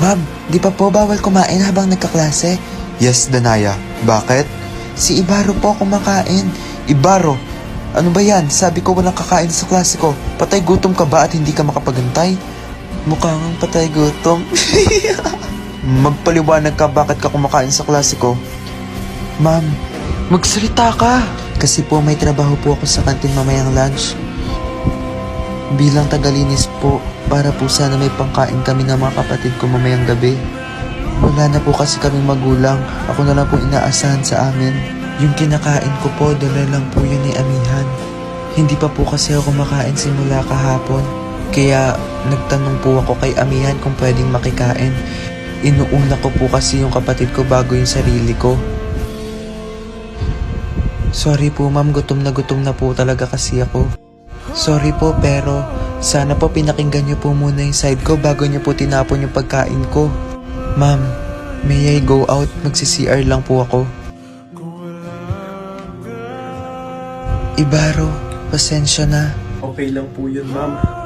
Ma'am, di pa po bawal kumain habang nagkaklase? Yes, Danaya. Bakit? Si Ibaro po kumakain. Ibaro? Ano ba yan? Sabi ko walang kakain sa klase ko. Patay gutom ka ba at hindi ka makapagantay? Mukha ngang patay gutom. Magpaliwanag ka bakit ka kumakain sa klase ko. Ma'am, magsalita ka. Kasi po may trabaho po ako sa kantin mamayang lunch. Bilang tagalinis po, para po sana may pangkain kami ng mga kapatid ko mamayang gabi. Wala na po kasi kaming magulang. Ako na lang po inaasahan sa amin. Yung kinakain ko po, dala lang po yun ni Amihan. Hindi pa po kasi ako kumakain simula kahapon. Kaya nagtanong po ako kay Amihan kung pwedeng makikain. Inuuna ko po kasi yung kapatid ko bago yung sarili ko. Sorry po ma'am, gutom na po talaga kasi ako. Sorry po pero sana po pinakinggan niyo po muna yung side ko bago niyo po tinapon yung pagkain ko. Ma'am, may I go out? Magsi-CR lang po ako. Ibaro, pasensya na. Okay lang po yun, ma'am.